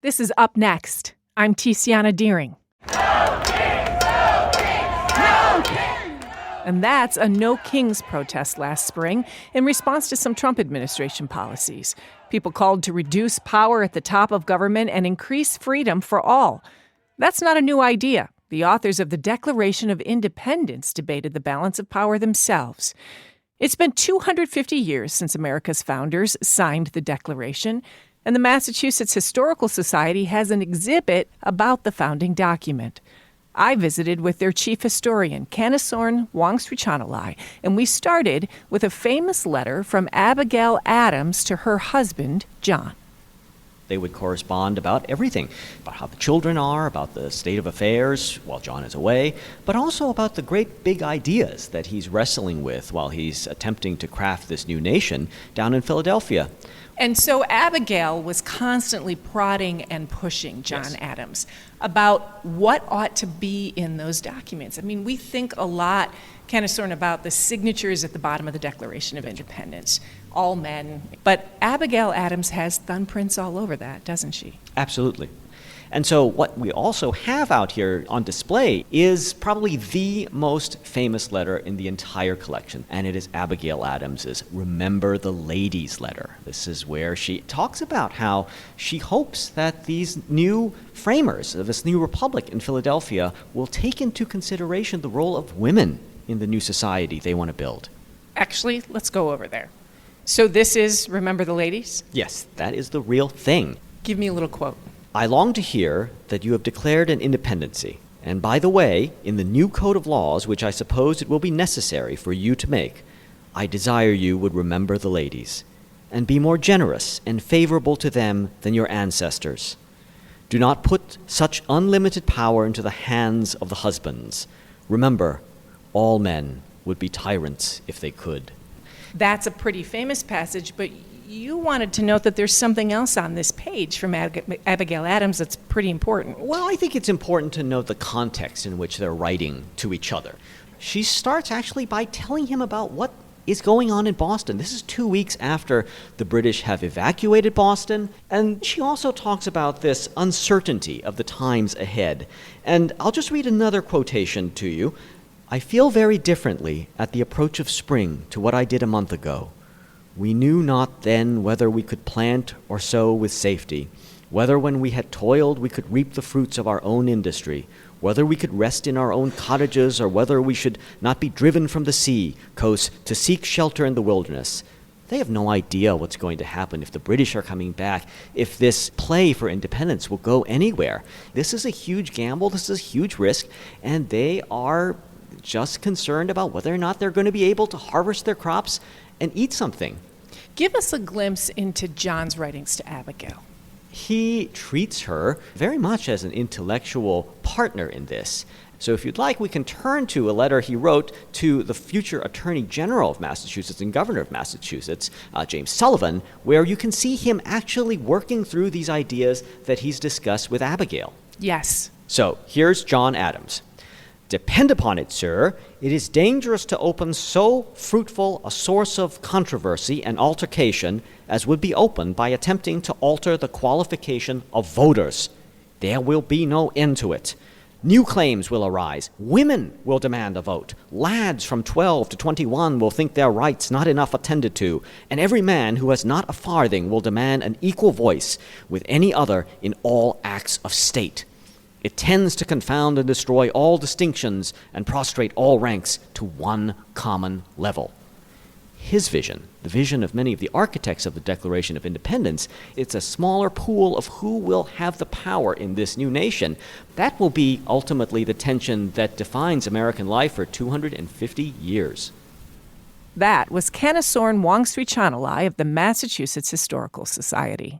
This is Up Next. I'm Tiziana Dearing. No Kings, no Kings, no Kings! And that's a No Kings protest last spring in response to some Trump administration policies. People called to reduce power at the top of government and increase freedom for all. That's not a new idea. The authors of the Declaration of Independence debated the balance of power themselves. It's been 250 years since America's founders signed the Declaration, and the Massachusetts Historical Society has an exhibit about the founding document. I visited with their chief historian, Canisorn Wongstruchanalai, and we started with a famous letter from Abigail Adams to her husband, John. They would correspond about everything, about how the children are, about the state of affairs while John is away, but also about the great big ideas that he's wrestling with while he's attempting to craft this new nation down in Philadelphia. And so Abigail was constantly prodding and pushing John Adams about what ought to be in those documents. I mean, we think a lot, Canisorn, about the signatures at the bottom of the Declaration of Independence, all men. But Abigail Adams has thumbprints all over that, doesn't she? Absolutely. And so what we also have out here on display is probably the most famous letter in the entire collection, and it is Abigail Adams's Remember the Ladies letter. This is where she talks about how she hopes that these new framers of this new republic in Philadelphia will take into consideration the role of women in the new society they want to build. Actually, let's go over there. So this is Remember the Ladies? Yes, that is the real thing. Give me a little quote. I long to hear that you have declared an independency, and by the way, in the new code of laws which I suppose it will be necessary for you to make, I desire you would remember the ladies, and be more generous and favorable to them than your ancestors. Do not put such unlimited power into the hands of the husbands. Remember, all men would be tyrants if they could. That's a pretty famous passage, but you wanted to note that there's something else on this page from Abigail Adams that's pretty important. Well, I think it's important to note the context in which they're writing to each other. She starts actually by telling him about what is going on in Boston. This is 2 weeks after the British have evacuated Boston, and she also talks about this uncertainty of the times ahead. And I'll just read another quotation to you. I feel very differently at the approach of spring to what I did a month ago. We knew not then whether we could plant or sow with safety, whether when we had toiled we could reap the fruits of our own industry, whether we could rest in our own cottages, or whether we should not be driven from the sea coast to seek shelter in the wilderness. They have no idea what's going to happen if the British are coming back, if this play for independence will go anywhere. This is a huge gamble, this is a huge risk, and they are just concerned about whether or not they're going to be able to harvest their crops and eat something. Give us a glimpse into John's writings to Abigail. He treats her very much as an intellectual partner in this. So if you'd like, we can turn to a letter he wrote to the future Attorney General of Massachusetts and Governor of Massachusetts, James Sullivan, where you can see him actually working through these ideas that he's discussed with Abigail. Yes. So here's John Adams. Depend upon it, sir, it is dangerous to open so fruitful a source of controversy and altercation as would be opened by attempting to alter the qualification of voters. There will be no end to it. New claims will arise. Women will demand a vote. Lads from 12 to 21 will think their rights not enough attended to, and every man who has not a farthing will demand an equal voice with any other in all acts of state. It tends to confound and destroy all distinctions and prostrate all ranks to one common level. His vision, the vision of many of the architects of the Declaration of Independence, it's a smaller pool of who will have the power in this new nation. That will be ultimately the tension that defines American life for 250 years. That was Canisorn Wongstruchanalai of the Massachusetts Historical Society.